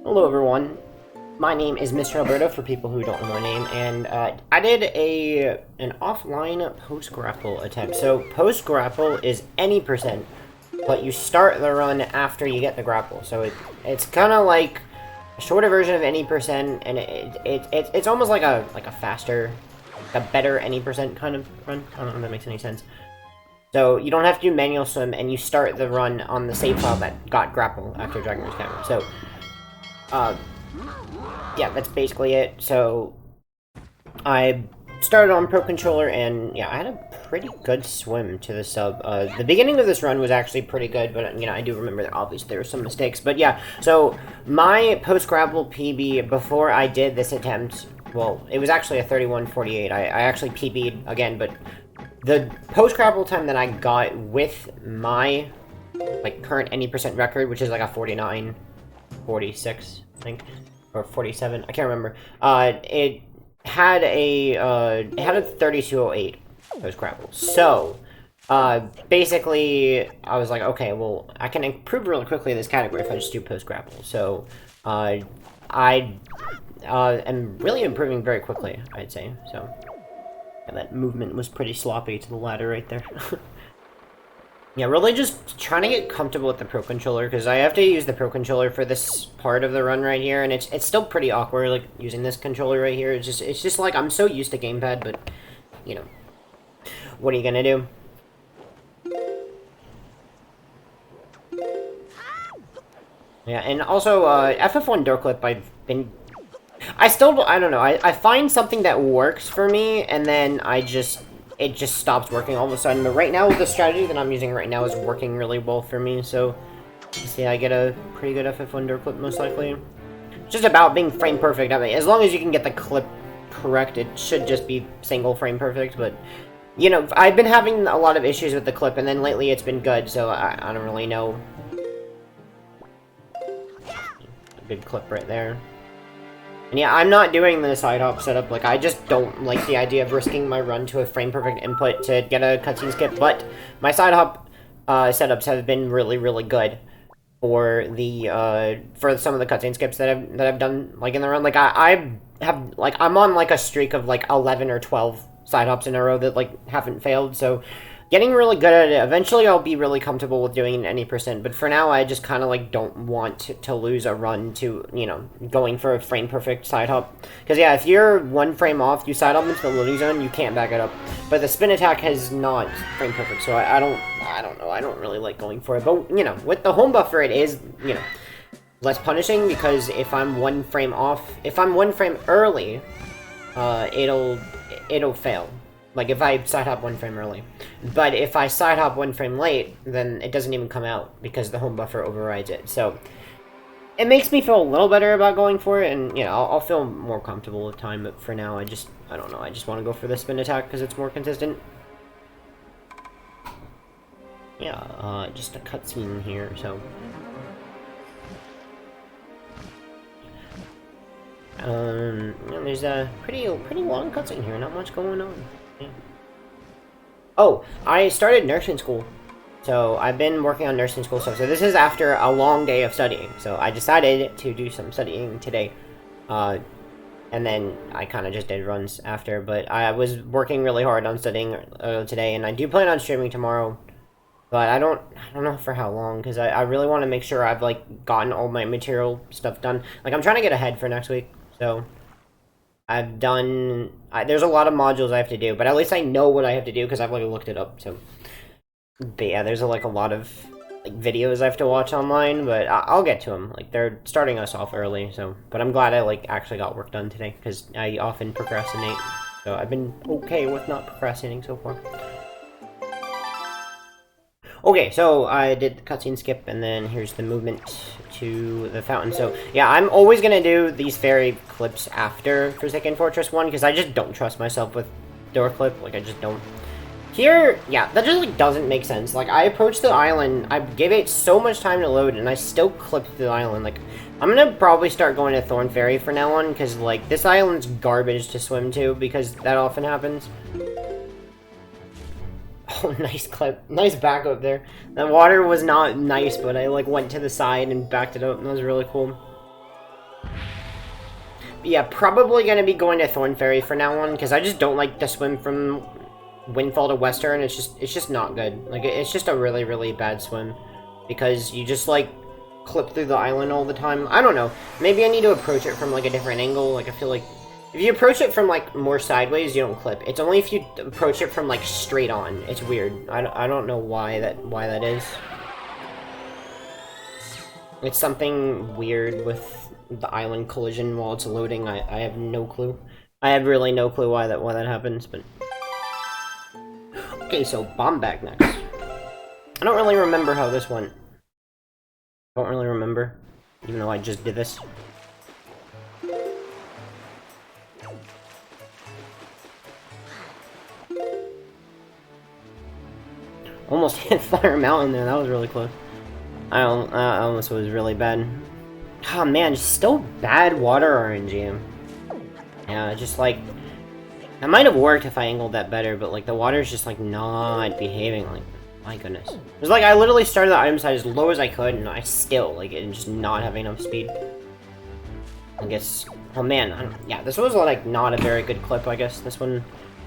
Hello everyone, my name is Mr. Alberto for people who don't know my name, and I did an offline post-grapple attempt. So post-grapple is any percent, but you start the run after you get the grapple. So it's kind of like a shorter version of any percent, and it's almost like a faster, a better any percent kind of run. I don't know if that makes any sense. So you don't have to do manual swim, and you start the run on the save file that got grapple after Dragon Race Cavern. So yeah, that's basically it. So I started on Pro Controller, and yeah, I had a pretty good swim to the sub. The beginning of this run was actually pretty good, but you know, I do remember that obviously there were some mistakes. But yeah, so my post-grapple PB before I did this attempt, well, it was actually a 31:48. I actually PB'd again, but the post-grapple time that I got with my like current any percent record, which is like a 49:46, I think, or 47. I can't remember. It had a 32:08 post grapple. So basically, I was like, okay, well, I can improve really quickly in this category if I just do post grapple. So I am really improving very quickly, I'd say. So yeah, that movement was pretty sloppy to the ladder right there. Yeah, really just trying to get comfortable with the Pro Controller, because I have to use the Pro Controller for this part of the run right here, and it's still pretty awkward, like, using this controller right here. It's just like, I'm so used to gamepad, but, you know, what are you gonna do? Yeah, and also, FF1 door clip, I don't know, I find something that works for me, and then it just stops working all of a sudden. But right now, the strategy that I'm using right now is working really well for me, so see, I get a pretty good FF1 door clip, most likely. It's just about being frame perfect. I mean, as long as you can get the clip correct, it should just be single frame perfect, but, you know, I've been having a lot of issues with the clip, and then lately it's been good, so I don't really know. A good clip right there. And yeah, I'm not doing the side hop setup. Like, I just don't like the idea of risking my run to a frame-perfect input to get a cutscene skip, but my side hop setups have been really, really good for the, for some of the cutscene skips that I've done, like, in the run. Like, I'm on, like, a streak of, like, 11 or 12 side hops in a row that, like, haven't failed, so getting really good at it. Eventually, I'll be really comfortable with doing any percent, but for now, I just kind of, like, don't want to lose a run to, you know, going for a frame-perfect side hop. Because, yeah, if you're one frame off, you side hop into the loading zone, you can't back it up. But the spin attack has not frame-perfect, so I don't know, I don't really like going for it. But, you know, with the home buffer, it is, you know, less punishing, because if I'm one frame off, if I'm one frame early, it'll fail. Like, if I side hop one frame early. But if I side hop one frame late, then it doesn't even come out, because the home buffer overrides it. So, it makes me feel a little better about going for it, and, you know, I'll feel more comfortable with time, but for now, I don't know, I just want to go for the spin attack, because it's more consistent. Yeah, just a cutscene here, so... you know, there's a pretty long cutscene here, not much going on. Yeah. Oh, I started nursing school. So I've been working on nursing school stuff. So this is after a long day of studying. So I decided to do some studying today. And then I kind of just did runs after. But I was working really hard on studying today. And I do plan on streaming tomorrow. But I don't know for how long. Because I really want to make sure I've, like, gotten all my material stuff done. Like, I'm trying to get ahead for next week. So... I've done... there's a lot of modules I have to do, but at least I know what I have to do, because I've, like, looked it up, so... But yeah, there's, like, a lot of, like, videos I have to watch online, but I'll get to them. Like, they're starting us off early, so... But I'm glad I, like, actually got work done today, because I often procrastinate. So I've been okay with not procrastinating so far. Okay, so I did the cutscene skip, and then here's the movement to the fountain. So, yeah, I'm always gonna do these fairy clips after Forsaken Fortress 1, because I just don't trust myself with door clip. Like, I just don't. Here, yeah, that just, like, doesn't make sense. Like, I approached the island, I gave it so much time to load, and I still clipped the island. Like, I'm gonna probably start going to Thorn Ferry from now on, because, like, this island's garbage to swim to, because that often happens. Oh, nice clip. Nice backup there. The water was not nice, but I, like, went to the side and backed it up, and that was really cool. yeah, probably gonna be going to Thorn Ferry for now on, because I just don't like to swim from Windfall to Western. It's just not good. Like, it's just a really, really bad swim. Because you just, like, clip through the island all the time. I don't know. Maybe I need to approach it from, like, a different angle. Like, I feel like if you approach it from, like, more sideways, you don't clip. It's only if you approach it from, like, straight on. It's weird. I don't know why that is. It's something weird with the island collision while it's loading. I have no clue. I have really no clue why that happens, but... Okay, so bomb bag next. I don't really remember how this went. Don't really remember, even though I just did this. Almost hit Fire Mountain there, that was really close. I almost was really bad. Oh man, still bad water RNG. Yeah, just like... That might have worked if I angled that better, but like the water's just like not behaving like... My goodness. It was like I literally started the item side as low as I could, and I still, like, it just not having enough speed. I guess... Oh man, yeah, this was like not a very good clip, I guess. This one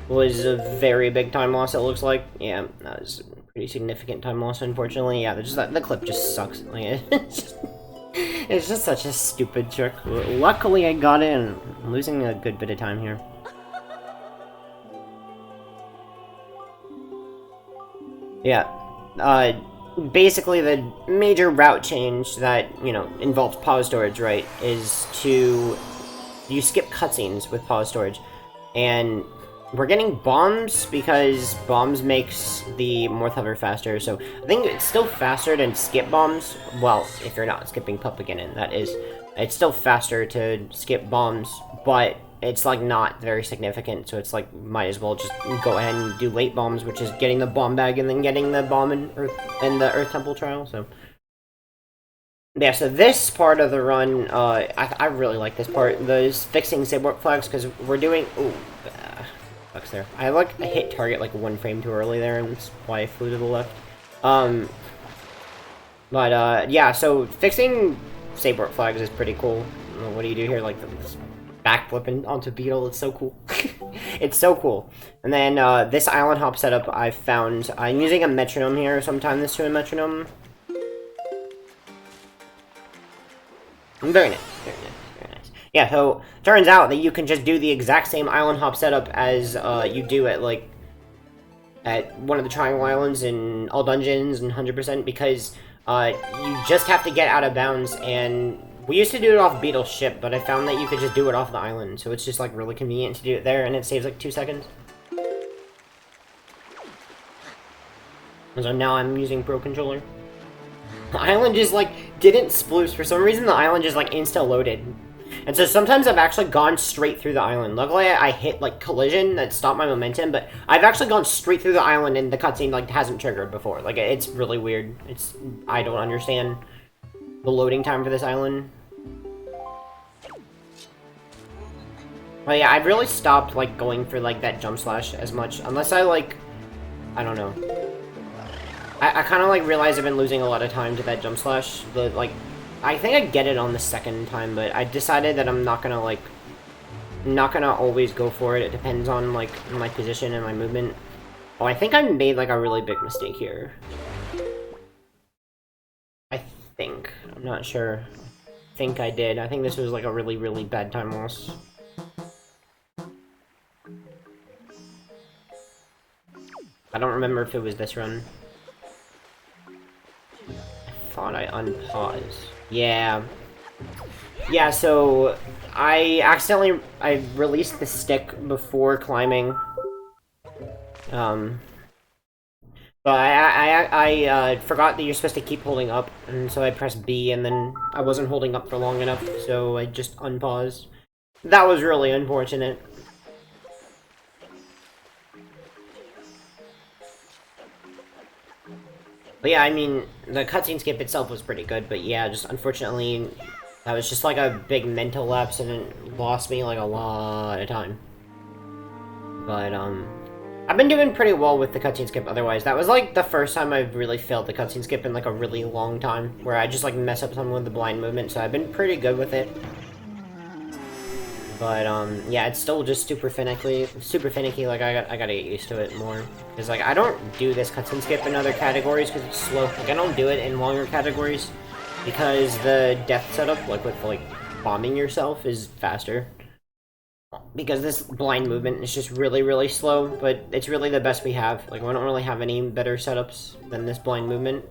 was a very big time loss, it looks like. Yeah, that was a pretty significant time loss, unfortunately. Yeah, the clip just sucks. Like, it's just such a stupid trick. Luckily I got it, and I'm losing a good bit of time here. Yeah, basically the major route change that, you know, involves pause storage, right, is to... You skip cutscenes with pause storage, and we're getting bombs because bombs makes the Morph Hover faster, so I think it's still faster than skip bombs. Well, if you're not skipping Pup again, and that is. It's still faster to skip bombs, but it's, like, not very significant, so it's, like, might as well just go ahead and do late bombs, which is getting the bomb bag and then getting the bomb in the Earth Temple trial, so... Yeah, so this part of the run, I really like this part, those fixing Sabork flags, because we're doing... Ooh, fucks there. I hit target, like, one frame too early there, and that's why I flew to the left. Yeah, so fixing Sabork flags is pretty cool. What do you do here? Like, this backflipping onto Beetle, it's so cool. It's so cool. And then, this island hop setup I found, I'm using a metronome here, so I'm tying this to a metronome. Very nice, very nice, very nice. Yeah, so, turns out that you can just do the exact same island hop setup as, you do at, like, at one of the Triangle Islands in all dungeons and 100%, because, you just have to get out of bounds, and we used to do it off Beetle's ship, but I found that you could just do it off the island, so it's just, like, really convenient to do it there, and it saves, like, 2 seconds. So now I'm using Pro Controller. The island just, like, didn't sploose. For some reason, the island just, like, insta-loaded. And so sometimes I've actually gone straight through the island. Luckily, I hit, like, collision that stopped my momentum, but I've actually gone straight through the island and the cutscene, like, hasn't triggered before. Like, it's really weird. I don't understand the loading time for this island. But yeah, I've really stopped, like, going for, like, that jump slash as much. Unless I, like, I don't know. I kind of, like, realize I've been losing a lot of time to that jump slash. But, like, I think I get it on the second time, but I decided that I'm not gonna, like, not gonna always go for it. It depends on, like, my position and my movement. Oh, I think I made, like, a really big mistake here. I think. I'm not sure. I think I did. I think this was, like, a really, really bad time loss. I don't remember if it was this run. I thought I unpaused. Yeah. Yeah, so I released the stick before climbing. But I forgot that you're supposed to keep holding up, and so I pressed B, and then I wasn't holding up for long enough, so I just unpaused. That was really unfortunate. But yeah, I mean, the cutscene skip itself was pretty good, but yeah, just unfortunately, that was just like a big mental lapse, and it lost me like a lot of time. But, I've been doing pretty well with the cutscene skip otherwise. That was like the first time I've really failed the cutscene skip in like a really long time, where I just like mess up some with the blind movement, so I've been pretty good with it. But, yeah, it's still just super finicky, like, I gotta get used to it more. Because, like, I don't do this cutscene skip in other categories because it's slow. Like, I don't do it in longer categories because the death setup, like, with, like, bombing yourself is faster. Because this blind movement is just really, really slow, but it's really the best we have. Like, we don't really have any better setups than this blind movement.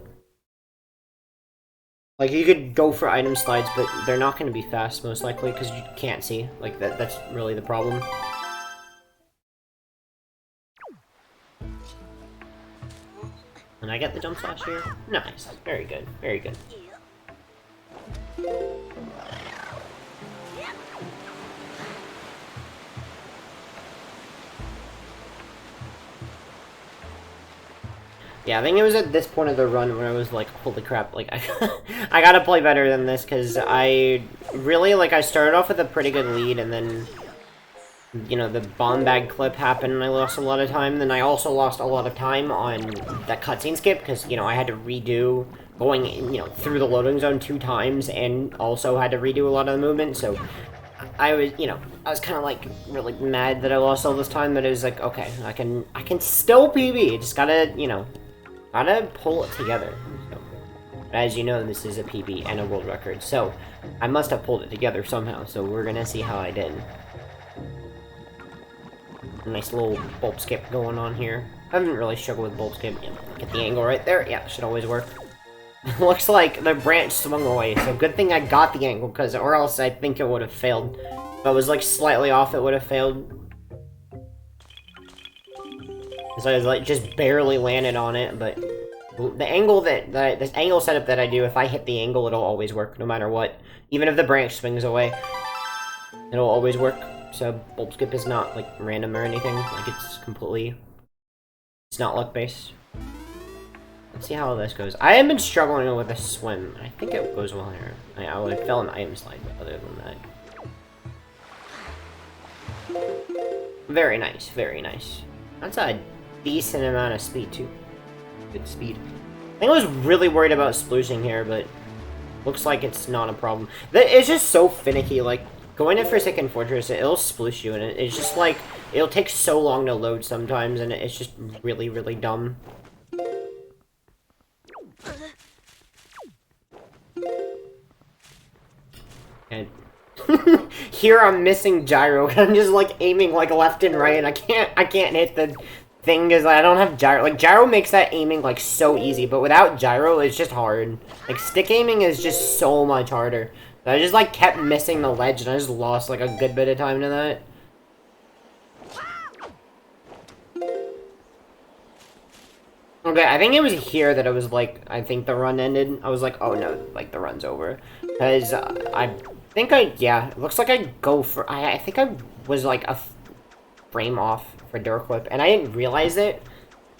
Like, you could go for item slides, but they're not going to be fast, most likely, because you can't see. Like, that's really the problem. And I get the jump slash here? Nice. Very good. Very good. Yeah, I think it was at this point of the run where I was like, holy crap, like, I gotta play better than this, because I really, like, I started off with a pretty good lead, and then, you know, the bomb bag clip happened, and I lost a lot of time. Then I also lost a lot of time on that cutscene skip, because, you know, I had to redo going, you know, through the loading zone 2 times, and also had to redo a lot of the movement, so I was, you know, I was kind of, like, really mad that I lost all this time, but it was like, okay, I can still PB, just gotta, you know, gotta pull it together. So, as you know, this is a PB and a world record, so I must have pulled it together somehow, so we're gonna see how I did. Nice little bulb skip going on here. I haven't really struggled with bulb skip. Yeah, get the angle right there. Yeah, should always work. Looks like the branch swung away, so good thing I got the angle, because or else I think it would have failed. If I was, like, slightly off, it would have failed. So I was, like, just barely landed on it, but the angle this angle setup that I do, if I hit the angle, it'll always work, no matter what. Even if the branch swings away, it'll always work. So bulb skip is not, like, random or anything. Like, it's not luck-based. Let's see how this goes. I have been struggling with a swim. I think it goes well here. I would have fell an item slide, but other than that. Very nice, very nice. That's a decent amount of speed, too. Good speed. I think I was really worried about splooging here, but looks like it's not a problem. It's just so finicky, like, going in for Second Fortress, it'll sploosh you, and it's just like, it'll take so long to load sometimes, and it's just really, really dumb. And here I'm missing gyro. I'm just, like, aiming, like, left and right, and I can't hit the thing because I don't have gyro. Like, gyro makes that aiming, like, so easy, but without gyro, it's just hard. Like, stick aiming is just so much harder. I just, like, kept missing the ledge, and I just lost, like, a good bit of time to that. Okay, I think it was here that it was, like, I think the run ended. I was like, oh, no, like, the run's over. Because I think yeah, it looks like I go for, I think I was, like, a frame off for door clip, and I didn't realize it.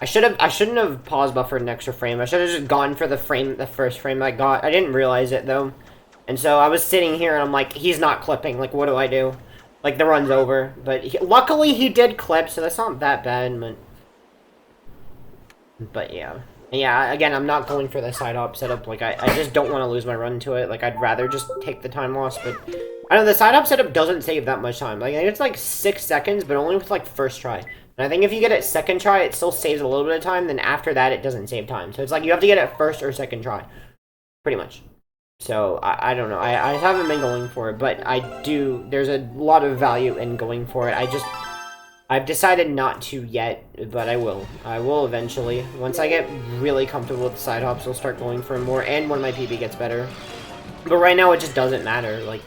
I shouldn't have pause buffered an extra frame. I should have just gone for the first frame I got. I didn't realize it, though. And so I was sitting here, and I'm like, he's not clipping. Like, what do I do? Like, the run's over. But luckily, he did clip, so that's not that bad. But yeah. Yeah, again, I'm not going for the side hop setup. Like, I just don't want to lose my run to it. Like, I'd rather just take the time loss. But I know the side hop setup doesn't save that much time. Like, it's like 6 seconds, but only with, like, first try. And I think if you get it second try, it still saves a little bit of time. Then after that, it doesn't save time. So it's like you have to get it first or second try. Pretty much. So, I don't know. I haven't been going for it, but I do. There's a lot of value in going for it. I've decided not to yet, but I will. I will eventually. Once I get really comfortable with the side hops, I'll start going for more, and when my PB gets better. But right now, it just doesn't matter. Like,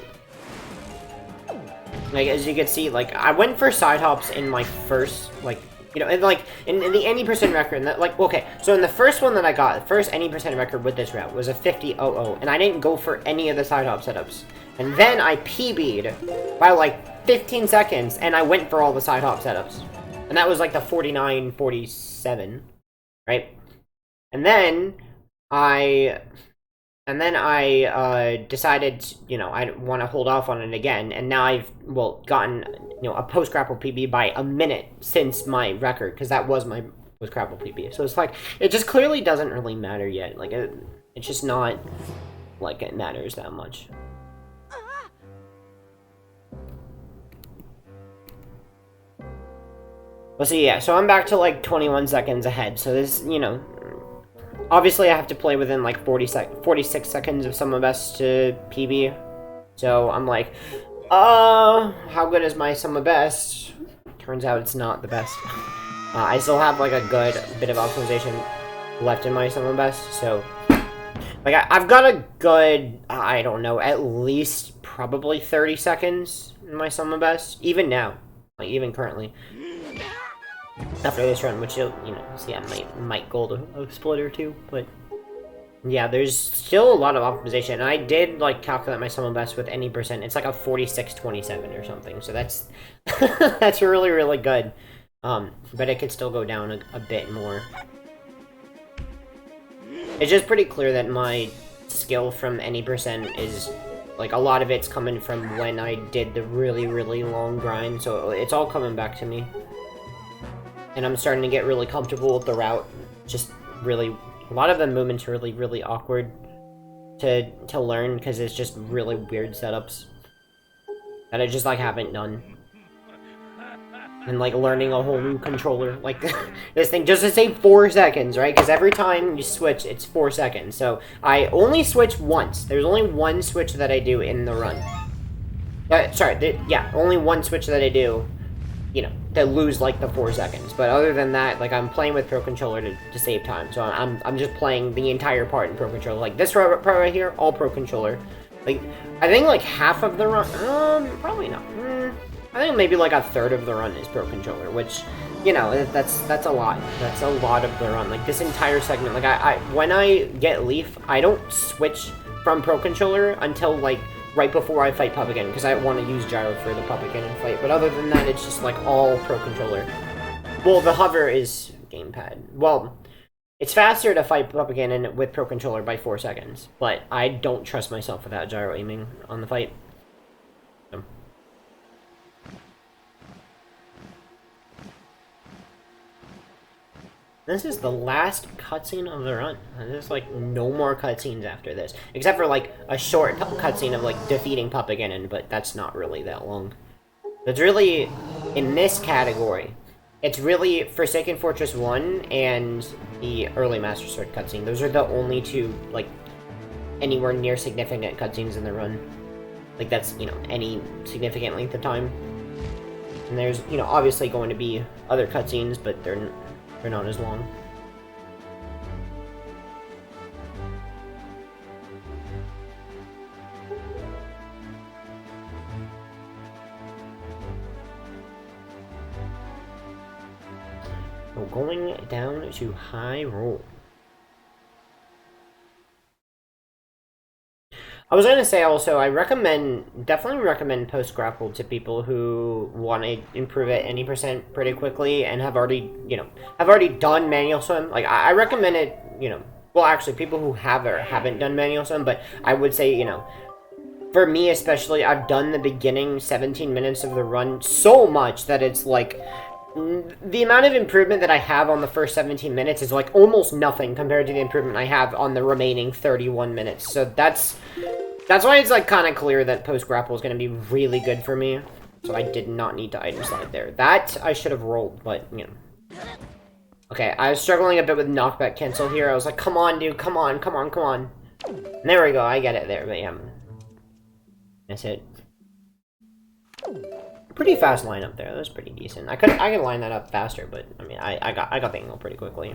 as you can see, like, I went for side hops in my first, like, you know, and, like, in the any percent record, that, like, okay, so in the first one that I got, the first any percent record with this route was a 50-0-0, and I didn't go for any of the side hop setups. And then I PB'd by, like, 15 seconds, and I went for all the side hop setups. And that was, like, the 49-47, right? And then I decided, you know, I want to hold off on it again, and now I've, well, gotten, you know, a post-grapple PB by a minute since my record, because that was my post-grapple PB. So it's like, it just clearly doesn't really matter yet. Like, it's just not, like, it matters that much. Well, see, yeah, so I'm back to, like, 21 seconds ahead, so this, you know... Obviously, I have to play within, like, 46 seconds of Summer Best to PB. So, I'm like, how good is my Summer Best? Turns out it's not the best. I still have, like, a good bit of optimization left in my Summer Best, so... Like, I've got a good, I don't know, at least probably 30 seconds in my Summer Best. Even now. Like, even currently. After this run, which you'll, you know, see, I might gold a split or two, but... Yeah, there's still a lot of optimization. And I did, like, calculate my Summer Best with any percent. It's like a 46-27 or something, so that's... that's really, really good. But it could still go down a bit more. It's just pretty clear that my skill from any percent is, like, a lot of it's coming from when I did the really, really long grind, so it's all coming back to me. And I'm starting to get really comfortable with the route. Just really, a lot of the movements are really, really awkward to learn, because it's just really weird setups that I just, like, haven't done. And, like, learning a whole new controller, like, this thing, just to say 4 seconds, right? Because every time you switch, it's 4 seconds. So, I only switch once. There's only one switch that I do in the run. Yeah, only one switch that I do, you know, to lose, like, the 4 seconds. But other than that, like, I'm playing with Pro Controller to save time. So, I'm just playing the entire part in Pro Controller. Like, this part right here, all Pro Controller. Like, I think, like, half of the run, probably not. I think maybe like a third of the run is Pro Controller, which, you know, that's a lot. That's a lot of the run. Like, this entire segment, like, when I get Leaf, I don't switch from Pro Controller until, like, right before I fight Pup again, because I want to use Gyro for the Pup again fight. But other than that, it's just, like, all Pro Controller. Well, the hover is gamepad. Well, it's faster to fight Pup again with Pro Controller by 4 seconds, but I don't trust myself without Gyro aiming on the fight. This is the last cutscene of the run. There's, like, no more cutscenes after this. Except for, like, a short cutscene of, like, defeating Pup again, but that's not really that long. It's really, in this category, it's really Forsaken Fortress 1 and the early Master Sword cutscene. Those are the only two, like, anywhere near significant cutscenes in the run. Like, that's, you know, any significant length of time. And there's, you know, obviously going to be other cutscenes, but they're not as long. We're going down to High Roll. I was gonna say also, definitely recommend post-grapple to people who want to improve at any percent pretty quickly and have already, you know, done manual swim. Like, I recommend it, you know, well, actually, people who have or haven't done manual swim, but I would say, you know, for me especially, I've done the beginning 17 minutes of the run so much that it's like, the amount of improvement that I have on the first 17 minutes is, like, almost nothing compared to the improvement I have on the remaining 31 minutes. So that's why it's, like, kind of clear that post-grapple is going to be really good for me. So I did not need to item slide there. That I should have rolled, but, you know. Okay, I was struggling a bit with knockback cancel here. I was like, come on, dude, come on, come on, come on. And there we go, I get it there, but yeah. That's it. Pretty fast lineup there. That was pretty decent. I could line that up faster, but I mean, I got the angle pretty quickly.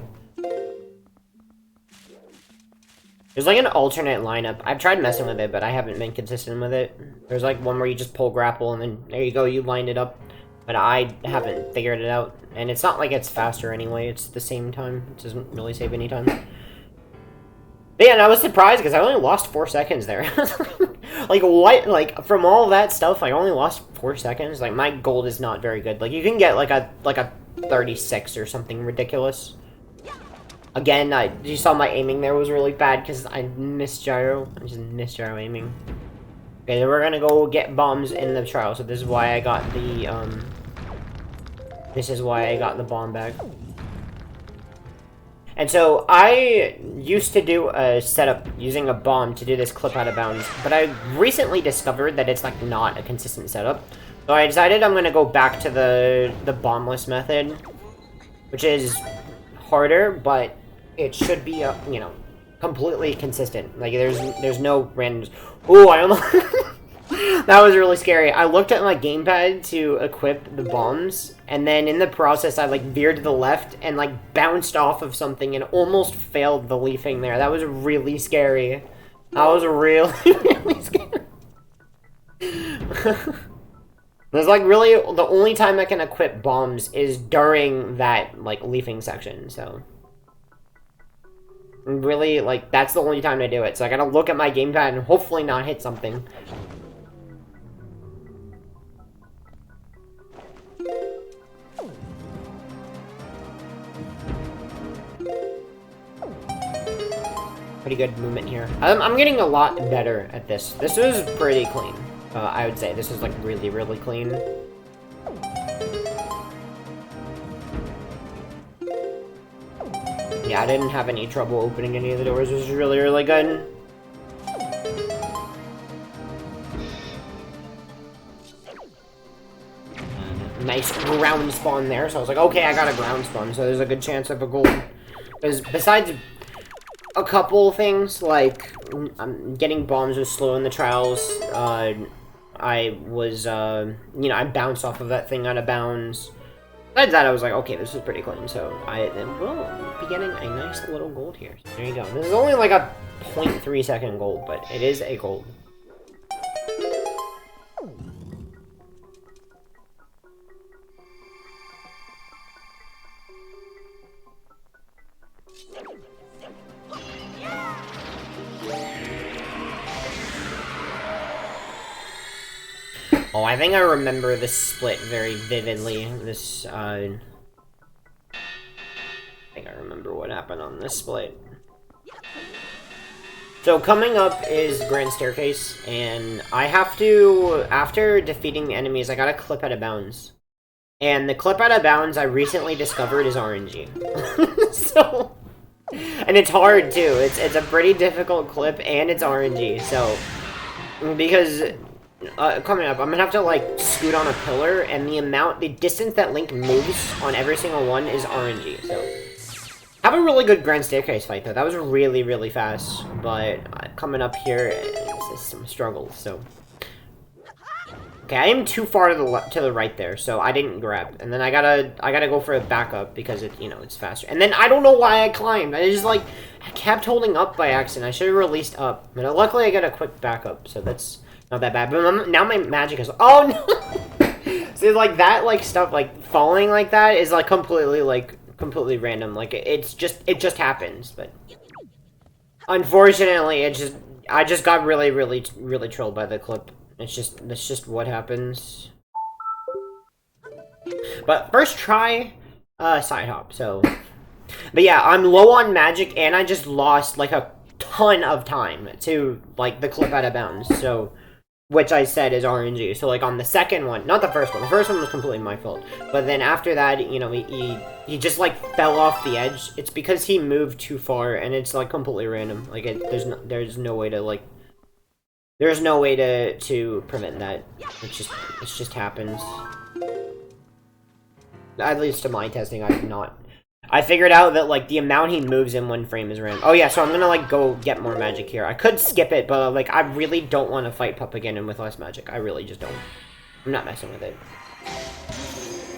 There's like an alternate lineup. I've tried messing with it, but I haven't been consistent with it. There's like one where you just pull grapple and then there you go, you lined it up. But I haven't figured it out, and it's not like it's faster anyway. It's the same time. It doesn't really save any time. But yeah, and I was surprised because I only lost 4 seconds there. Like, what? Like, from all that stuff, I only lost 4 seconds. Like, my gold is not very good. Like, you can get, like a 36 or something ridiculous. Again, you saw my aiming there was really bad because I missed gyro. I just missed gyro aiming. Okay, then we're gonna go get bombs in the trial. So this is why I got the, this is why I got the bomb bag. And so, I used to do a setup using a bomb to do this clip out of bounds, but I recently discovered that it's, like, not a consistent setup. So I decided I'm gonna go back to the bombless method, which is harder, but it should be, you know, completely consistent. Like, there's no randoms. Ooh, I almost... That was really scary. I looked at my gamepad to equip the bombs, and then in the process, I, like, veered to the left and, like, bounced off of something and almost failed the leafing there. That was really scary. That was really, really scary. There's, like, really, the only time I can equip bombs is during that, like, leafing section, so... Really, like, that's the only time to do it. So I gotta look at my gamepad and hopefully not hit something. Pretty good movement here. I'm getting a lot better at this. This is pretty clean. I would say this is like really, really clean. Yeah, I didn't have any trouble opening any of the doors. This is really, really good. Nice ground spawn there. So I was like, okay, I got a ground spawn. So there's a good chance of a gold. Because besides a couple things, like getting bombs was slow in the trials. I was, you know, I bounced off of that thing out of bounds. Besides that, I was like, okay, this is pretty clean, so I will be getting a nice little gold here. So there you go. This is only like a 0.3 second gold, but it is a gold. Oh, I think I remember this split very vividly. This, I think I remember what happened on this split. So coming up is Grand Staircase, and I have to, after defeating the enemies, I got a clip out of bounds. And the clip out of bounds I recently discovered is RNG. So, and it's hard too. It's a pretty difficult clip, and it's RNG. So, because coming up, I'm gonna have to like scoot on a pillar, and the distance that Link moves on every single one is RNG. So, have a really good Grand Staircase fight though. That was really, really fast. But coming up here, is some struggles. So, okay, I am too far to the right there, so I didn't grab. And then I gotta go for a backup because it, you know, it's faster. And then I don't know why I climbed. I just like I kept holding up by accident. I should have released up. But luckily I got a quick backup, so that's not that bad. But now my magic is... Oh, no! See, like, that, like, stuff, like, falling like that is, like, completely random. Like, it just happens, but... Unfortunately, I just got really, really, really trolled by the clip. That's just what happens. But first try, side hop, so... But yeah, I'm low on magic, and I just lost, like, a ton of time to, like, the clip out of bounds, so... Which I said is RNG. So, like, on the second one, not the first one. The first one was completely my fault. But then after that, you know, he just, like, fell off the edge. It's because he moved too far, and it's, like, completely random. Like, there's no way to, like... There's no way to prevent that. It just happens. At least to my testing, I figured out that, like, the amount he moves in one frame is random. Oh, yeah, so I'm gonna, like, go get more magic here. I could skip it, but, like, I really don't want to fight Pup again and with less magic. I really just don't. I'm not messing with it.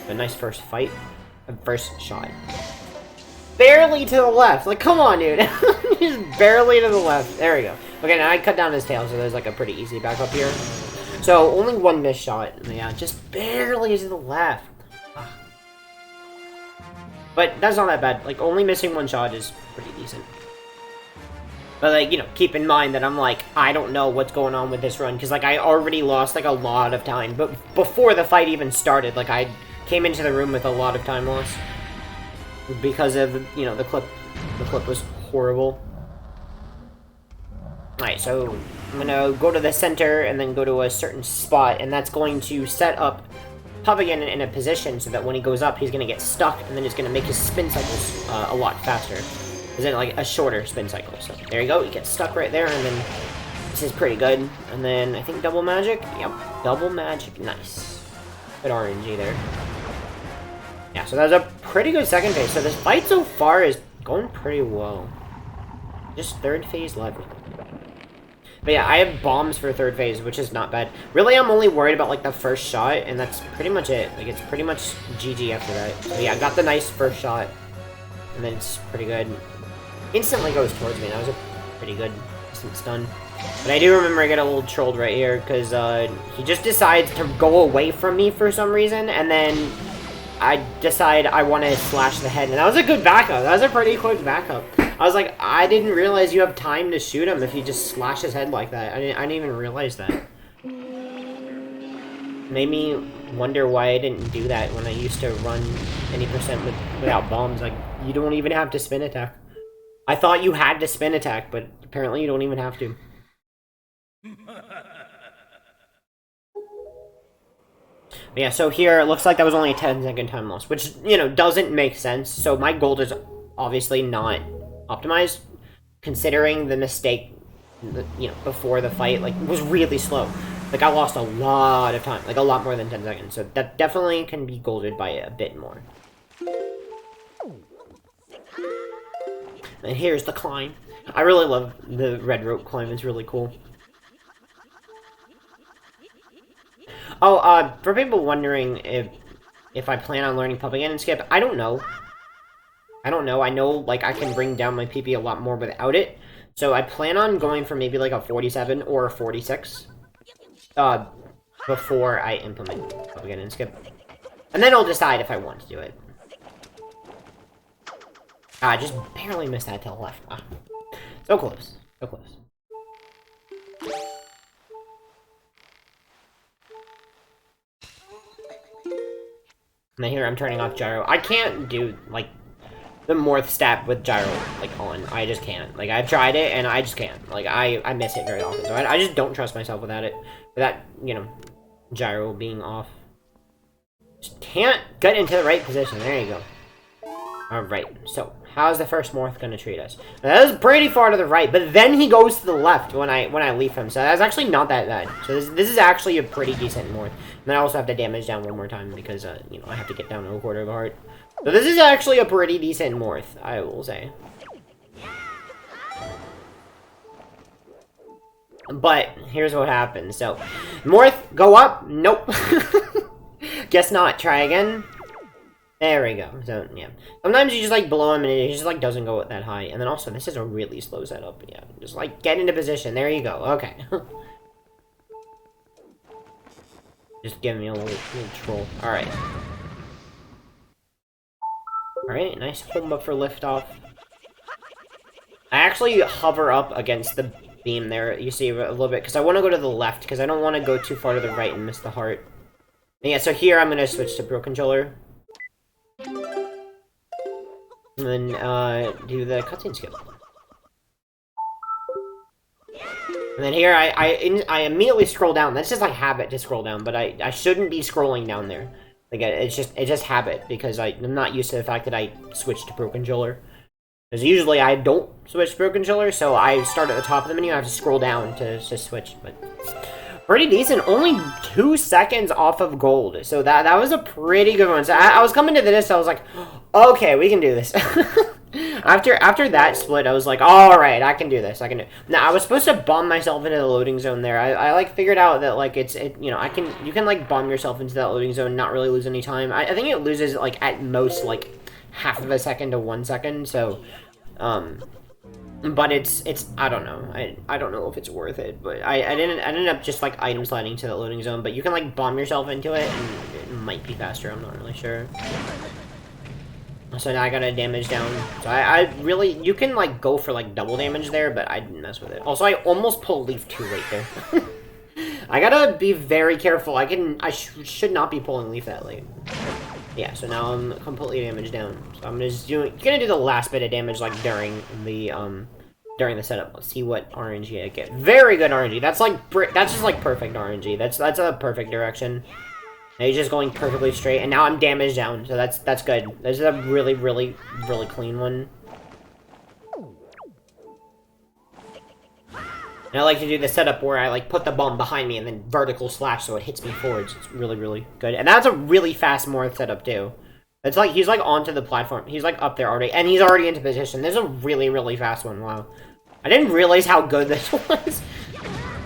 A nice first fight. A first shot. Barely to the left. Like, come on, dude. Just barely to the left. There we go. Okay, now I cut down his tail, so there's, like, a pretty easy backup here. So, only one missed shot. Yeah, just barely to the left. But that's not that bad. Like, only missing one shot is pretty decent. But, like, you know, keep in mind that I'm, like, I don't know what's going on with this run. Because, like, I already lost, like, a lot of time. But before the fight even started, like, I came into the room with a lot of time loss. Because of, you know, the clip. The clip was horrible. Alright, so I'm gonna go to the center and then go to a certain spot. And that's going to set up Pup again in a position so that when he goes up, he's going to get stuck, and then he's going to make his spin cycles a lot faster. Is it like a shorter spin cycle? So there you go, he gets stuck right there, and then this is pretty good. And then I think double magic. Yep, double magic. Nice. Good RNG there. Yeah, so that was a pretty good second phase. So this fight so far is going pretty well. Just third phase left. But yeah, I have bombs for third phase, which is not bad. Really, I'm only worried about, like, the first shot, and that's pretty much it. Like, it's pretty much GG after that. So yeah, I got the nice first shot, and then it's pretty good. Instantly goes towards me. That was a pretty good instant stun. But I do remember I get a little trolled right here, because he just decides to go away from me for some reason, and then I decide I want to slash the head. And that was a good backup. That was a pretty quick backup. I was like, I didn't realize you have time to shoot him if you just slash his head like that. I didn't even realize that. Made me wonder why I didn't do that when I used to run any percent without bombs. Like, you don't even have to spin attack. I thought you had to spin attack, but apparently you don't even have to. But yeah, so here, it looks like that was only a 10-second time loss, which, you know, doesn't make sense. So my gold is obviously not optimized, considering the mistake, you know, before the fight, like, was really slow. Like, I lost a lot of time, like, a lot more than 10 seconds, so that definitely can be golded by a bit more. And here's the climb. I really love the red rope climb, it's really cool. Oh, for people wondering if I plan on learning Pup Again and Skip, I don't know. I don't know. I know, like, I can bring down my PP a lot more without it. So I plan on going for maybe, like, a 47 or a 46. Before I implement Pup Again and Skip. And then I'll decide if I want to do it. I just barely missed that to the left. So close. So close. And then here I'm turning off gyro. I can't do, like, the Morph stat with gyro, like, on. I just can't. Like, I've tried it, and I just can't. Like, I miss it very often. So I just don't trust myself without it. Without, you know, gyro being off. Just can't get into the right position. There you go. Alright, so, how's the first Morph gonna treat us? Now, that was pretty far to the right, but then he goes to the left when I leave him, so that's actually not that bad. So this is actually a pretty decent Morph. And then I also have to damage down one more time because, you know, I have to get down to a quarter of a heart. So this is actually a pretty decent Morph, I will say. But, here's what happens. So, Morph, go up? Nope. Guess not. Try again. There we go. So, yeah. Sometimes you just, like, blow him and it just, like, doesn't go that high. And then also, this is a really slow setup. Yeah, just, like, get into position. There you go. Okay. Just give me a little troll. Alright. Alright, nice combo for liftoff. I actually hover up against the beam there, you see, a little bit, because I want to go to the left, because I don't want to go too far to the right and miss the heart. And yeah, so here I'm going to switch to Pro Controller. And then, do the cutscene skip. And then here, I immediately scroll down. That's just like habit to scroll down, but I shouldn't be scrolling down there. Like, it's just habit, because I'm not used to the fact that I switched to Pro Controller. Because usually I don't switch to Pro Controller, so I start at the top of the menu, I have to scroll down to switch, but pretty decent. Only 2 seconds off of gold, so that was a pretty good one. So I was coming to this, I was like, okay, we can do this. After that split, I was like, alright, I can do this, I can do it. Now, I was supposed to bomb myself into the loading zone there. I like, figured out that, like, you know, you can, like, bomb yourself into that loading zone and not really lose any time. I think it loses, like, at most, like, half of a second to 1 second, so, but it's, I don't know, I don't know if it's worth it, but I ended up just, like, item sliding to the loading zone, but you can, like, bomb yourself into it, and it might be faster, I'm not really sure. So now I gotta damage down. So I really, you can, like, go for, like, double damage there, but I didn't mess with it. Also, I almost pulled Leaf 2 right there. I gotta be very careful. I should not be pulling Leaf that late. Yeah, so now I'm completely damaged down. So I'm just gonna do the last bit of damage, like, during the setup. Let's see what RNG I get. Very good RNG. That's just, like, perfect RNG. That's a perfect direction. Now he's just going perfectly straight, and now I'm damaged down, so that's good. This is a really, really, really clean one. And I like to do the setup where I, like, put the bomb behind me and then vertical slash so it hits me forwards. It's really, really good. And that's a really fast Morph setup, too. It's like he's like onto the platform. He's like up there already, and he's already into position. This is a really, really fast one. Wow. I didn't realize how good this was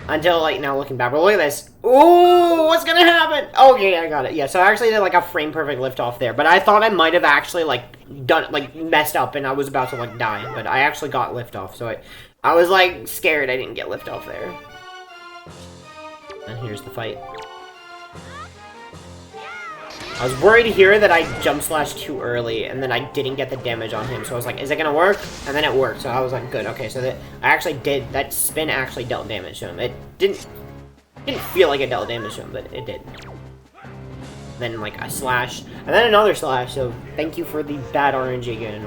until like now looking back. But look at this. Ooh, what's gonna happen? Okay, I got it. Yeah, so I actually did like a frame perfect lift off there, but I thought I might have actually like done like messed up, and I was about to like die, but I actually got lift off. So I was like scared I didn't get lift off there. And here's the fight. I was worried here that I jump slashed too early, and then I didn't get the damage on him, so I was like, is it gonna work? And then it worked, so I was like, good, okay, so that I actually did, that spin actually dealt damage to him. It didn't feel like it dealt damage to him, but it did. Then, like, a slash, and then another slash, so thank you for the bad RNG again.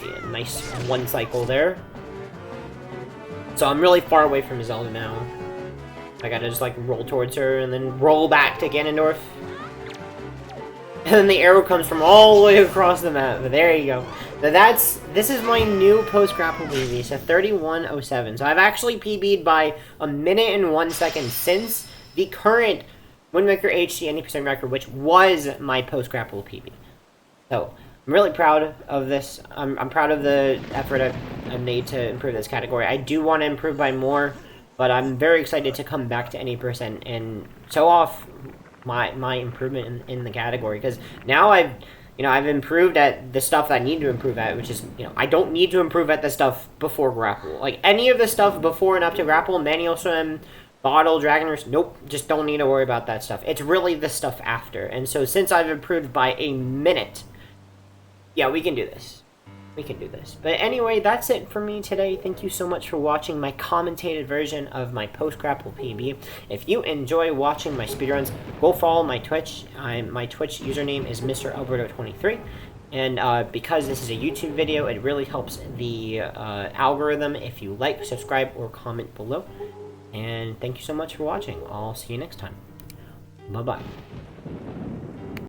Yeah, nice one cycle there. So I'm really far away from Zelda now. I gotta just, like, roll towards her, and then roll back to Ganondorf. And then the arrow comes from all the way across the map, but there you go. Now this is my new post-grapple PB, so 31:07. So I've actually PB'd by 1 minute and 1 second since the current Wind Waker HD any% record, which was my post-grapple PB. So, I'm really proud of this. I'm proud of the effort I've made to improve this category. I do want to improve by more, but I'm very excited to come back to any% and show off my improvement in the category, because now I've improved at the stuff that I need to improve at, which is, I don't need to improve at the stuff before Grapple. Like, any of the stuff before and up to Grapple, Manual Swim, Bottle, Dragon Roost, nope, just don't need to worry about that stuff. It's really the stuff after. And so since I've improved by 1 minute, yeah, we can do this. We can do this. But anyway, that's it for me today. Thank you so much for watching my commentated version of my post-grapple PB. If you enjoy watching my speedruns, go follow my Twitch. My Twitch username is Mr. Alberto23. And because this is a YouTube video, it really helps the algorithm if you like, subscribe, or comment below. And thank you so much for watching. I'll see you next time. Bye-bye.